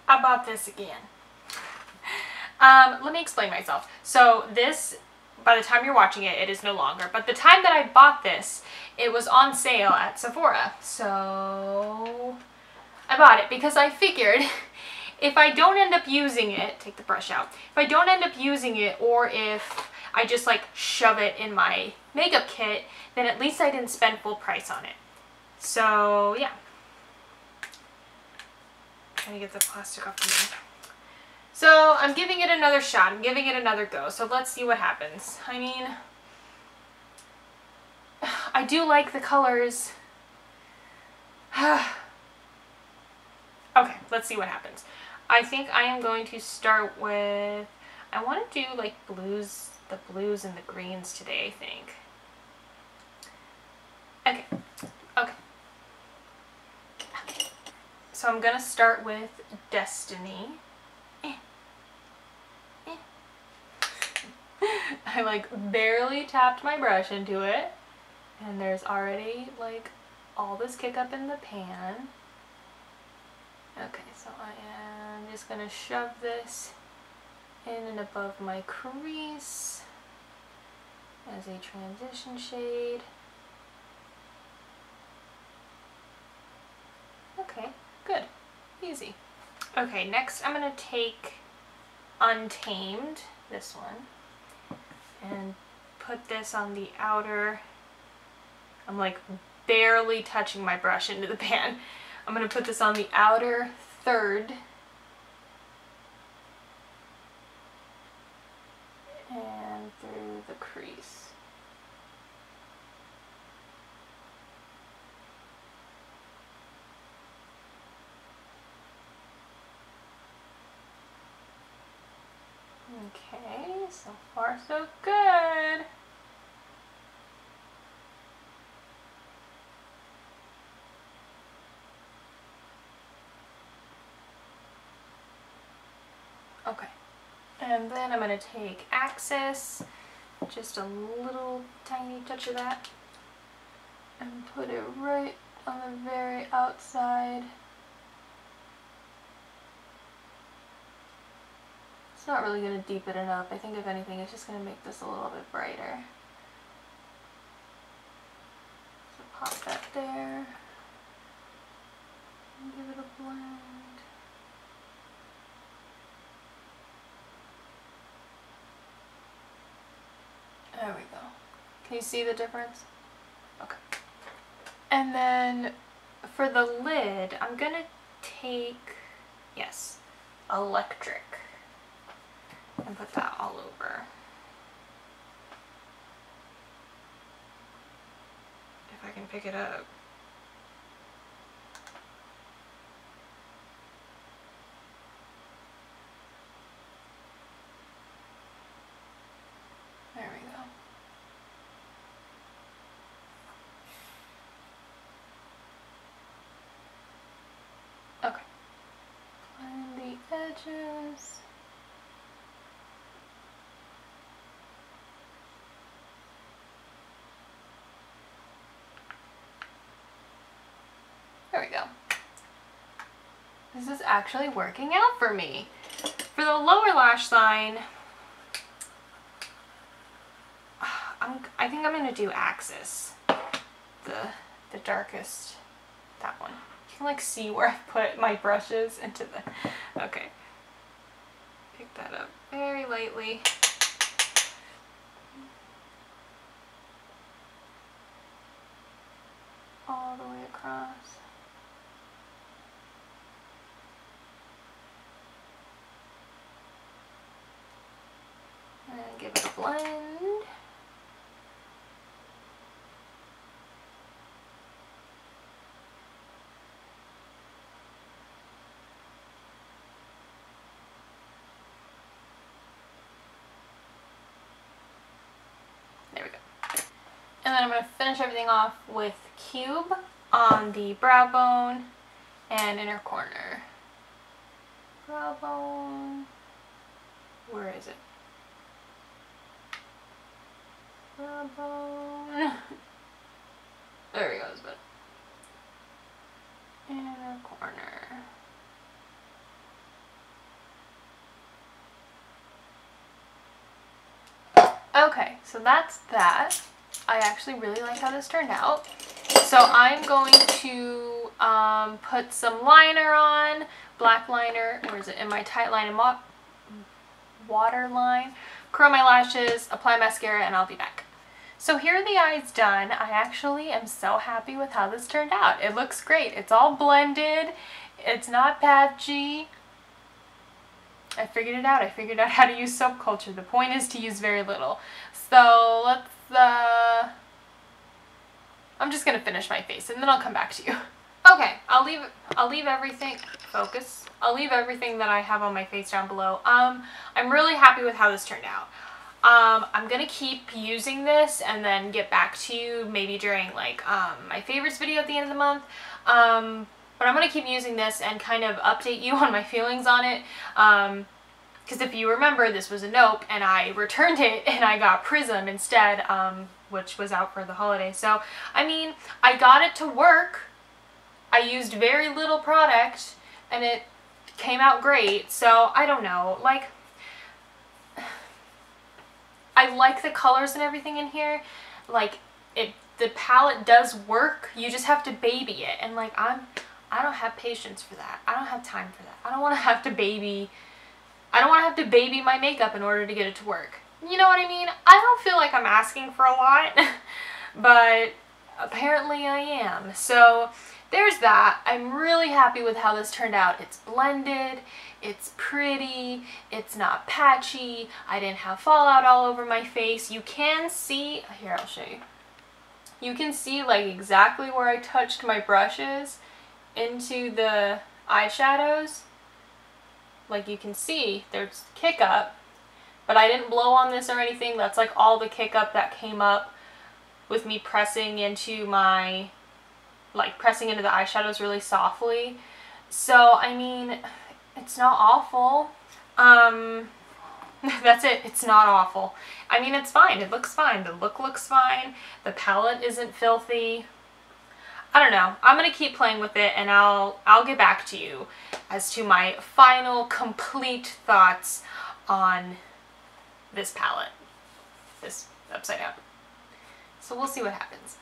I bought this again. Let me explain myself. So this, by the time you're watching it, it is no longer. But the time that I bought this, it was on sale at Sephora. So I bought it because I figured if I don't end up using it, take the brush out. If I don't end up using it, or if I just like shove it in my makeup kit, then at least I didn't spend full price on it. So yeah. Trying to get the plastic off of me. So I'm giving it another shot. I'm giving it another go. So let's see what happens. I mean, I do like the colors. Okay, let's see what happens. I think I am going to start with, I want to do like blues, the blues and the greens today, I think. Okay, okay. So I'm gonna start with Destiny. I like barely tapped my brush into it, and there's already like all this kick up in the pan. Okay, so I am just gonna shove this in and above my crease as a transition shade. Okay, good, easy. Okay, next I'm gonna take Untamed, this one, and put this on the outer. I'm like barely touching my brush into the pan. I'm going to put this on the outer third and through the crease. Okay, so far so good. Okay, and then I'm going to take Axis, just a little tiny touch of that, and put it right on the very outside. It's not really going to deepen it up. I think if anything, it's just going to make this a little bit brighter. So pop that there, and give it a blend. There we go. Can you see the difference? Okay. And then for the lid, I'm gonna take, yes, Electric, and put that all over. If I can pick it up. There we go. Okay. Line the edges. There we go. This is actually working out for me. For the lower lash line, I think I'm gonna do Axis, the darkest, that one. You can like see where I put my brushes into the, okay. Pick that up very lightly. All the way across. And give it a blend. There we go. And then I'm going to finish everything off with Cube on the brow bone and inner corner. Brow bone. Where is it? Brow bone. There he goes, but inner corner. Okay, so that's that. I actually really like how this turned out. So I'm going to put some liner on, black liner, where is it, in my tight line and waterline, curl my lashes, apply mascara, and I'll be back. So here are the eyes done. I actually am so happy with how this turned out. It looks great. It's all blended. It's not patchy. I figured it out. I figured out how to use Subculture. The point is to use very little. So let's, I'm just gonna finish my face and then I'll come back to you. Okay, I'll leave everything, focus. I'll leave everything that I have on my face down below. I'm really happy with how this turned out. I'm gonna keep using this and then get back to you maybe during like my favorites video at the end of the month. But I'm gonna keep using this and kind of update you on my feelings on it. Because if you remember, this was a Nope and I returned it and I got Prism instead, which was out for the holiday. So, I mean, I got it to work. I used very little product and it came out great. So, I don't know, like, I like the colors and everything in here. Like, the palette does work. You just have to baby it. And like, I don't have patience for that. I don't have time for that. I don't want to have to baby my makeup in order to get it to work. You know what I mean? I don't feel like I'm asking for a lot, but apparently I am. So there's that. I'm really happy with how this turned out. It's blended, it's pretty, it's not patchy, I didn't have fallout all over my face. You can see, here I'll show you. You can see like exactly where I touched my brushes into the eyeshadows. Like you can see there's kick up, but I didn't blow on this or anything. That's like all the kick up that came up with me pressing into my, like pressing into the eyeshadows really softly. So I mean, it's not awful. That's it, it's not awful. I mean, it's fine, it looks fine, the look looks fine, the palette isn't filthy. I don't know. I'm going to keep playing with it and I'll get back to you as to my final complete thoughts on this palette. This upside down. So we'll see what happens.